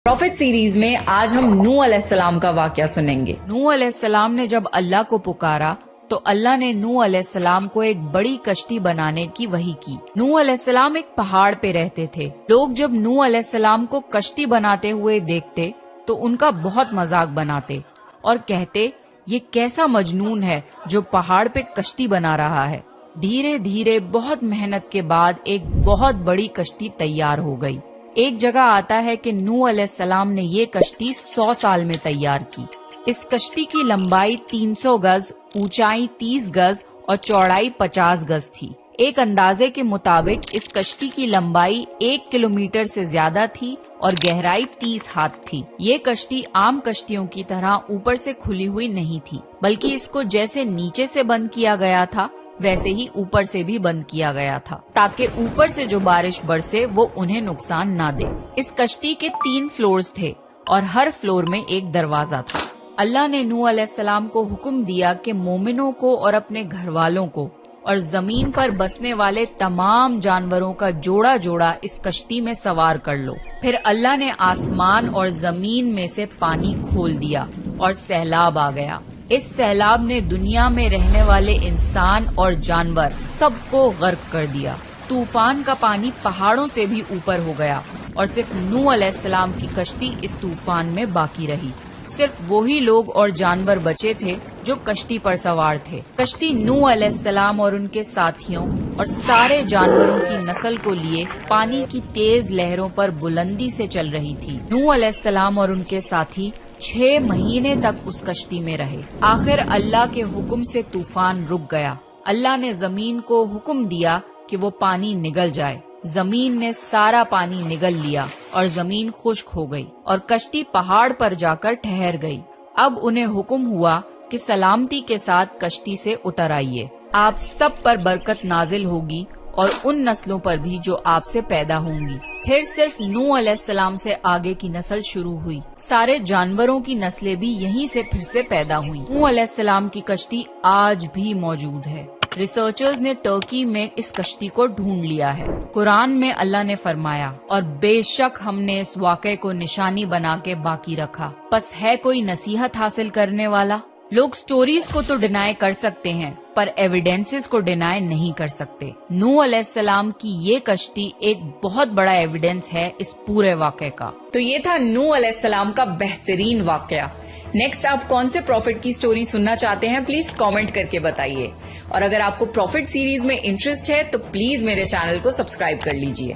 Profit series میں آج ہم نوح علیہ السلام کا واقعہ سنیں گے۔ نوح علیہ السلام نے جب اللہ کو پکارا تو اللہ نے نوح علیہ السلام کو ایک بڑی کشتی بنانے کی وحی کی۔ نوح علیہ السلام ایک پہاڑ پہ رہتے تھے۔ لوگ جب نوح علیہ السلام کو کشتی بناتے ہوئے دیکھتے تو ان کا بہت مذاق بناتے اور کہتے یہ کیسا مجنون ہے جو پہاڑ پہ کشتی بنا رہا ہے۔ دھیرے دھیرے بہت محنت کے بعد ایک بہت بڑی کشتی تیار ہو گئی۔ ایک جگہ آتا ہے کہ نوح علیہ السلام نے یہ کشتی 100 سال میں تیار کی۔ اس کشتی کی لمبائی 300 گز، اونچائی 30 گز اور چوڑائی 50 گز تھی۔ ایک اندازے کے مطابق اس کشتی کی لمبائی 1 کلومیٹر سے زیادہ تھی اور گہرائی 30 ہاتھ تھی۔ یہ کشتی عام کشتیوں کی طرح اوپر سے کھلی ہوئی نہیں تھی، بلکہ اس کو جیسے نیچے سے بند کیا گیا تھا ویسے ہی اوپر سے بھی بند کیا گیا تھا تاکہ اوپر سے جو بارش برسے وہ انہیں نقصان نہ دے۔ اس کشتی کے 3 فلورز تھے اور ہر فلور میں ایک دروازہ تھا۔ اللہ نے نوح علیہ السلام کو حکم دیا کہ مومنوں کو اور اپنے گھر والوں کو اور زمین پر بسنے والے تمام جانوروں کا جوڑا جوڑا اس کشتی میں سوار کر لو۔ پھر اللہ نے آسمان اور زمین میں سے پانی کھول دیا اور سیلاب آ گیا۔ اس سیلاب نے دنیا میں رہنے والے انسان اور جانور سب کو غرق کر دیا۔ طوفان کا پانی پہاڑوں سے بھی اوپر ہو گیا اور صرف نوح علیہ السلام کی کشتی اس طوفان میں باقی رہی۔ صرف وہی لوگ اور جانور بچے تھے جو کشتی پر سوار تھے۔ کشتی نوح علیہ السلام اور ان کے ساتھیوں اور سارے جانوروں کی نسل کو لیے پانی کی تیز لہروں پر بلندی سے چل رہی تھی۔ نوح علیہ السلام اور ان کے ساتھی 6 مہینے تک اس کشتی میں رہے۔ آخر اللہ کے حکم سے طوفان رک گیا۔ اللہ نے زمین کو حکم دیا کہ وہ پانی نگل جائے۔ زمین نے سارا پانی نگل لیا اور زمین خشک ہو گئی اور کشتی پہاڑ پر جا کر ٹھہر گئی۔ اب انہیں حکم ہوا کہ سلامتی کے ساتھ کشتی سے اتر آئیے۔ آپ سب پر برکت نازل ہوگی اور ان نسلوں پر بھی جو آپ سے پیدا ہوں گی۔ پھر صرف نوح علیہ السلام سے آگے کی نسل شروع ہوئی۔ سارے جانوروں کی نسلیں بھی یہیں سے پھر سے پیدا ہوئیں۔ نوح علیہ السلام کی کشتی آج بھی موجود ہے۔ ریسرچرز نے ترکی میں اس کشتی کو ڈھونڈ لیا ہے۔ قرآن میں اللہ نے فرمایا اور بے شک ہم نے اس واقعے کو نشانی بنا کے باقی رکھا۔ پس ہے کوئی نصیحت حاصل کرنے والا؟ لوگ سٹوریز کو تو ڈینائی کر سکتے ہیں پر ایویڈنسز کو ڈینائی نہیں کر سکتے۔ نوح علیہ السلام کی یہ کشتی ایک بہت بڑا ایویڈنس ہے اس پورے واقعے کا۔ تو یہ تھا نوح علیہ السلام کا بہترین واقعہ۔ نیکسٹ آپ کون سے پروفٹ کی سٹوری سننا چاہتے ہیں پلیز کامنٹ کر کے بتائیے، اور اگر آپ کو پروفٹ سیریز میں انٹرسٹ ہے تو پلیز میرے چینل کو سبسکرائب کر لیجئے۔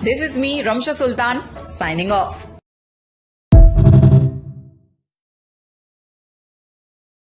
دس از می رمشا سلطان سائننگ آف۔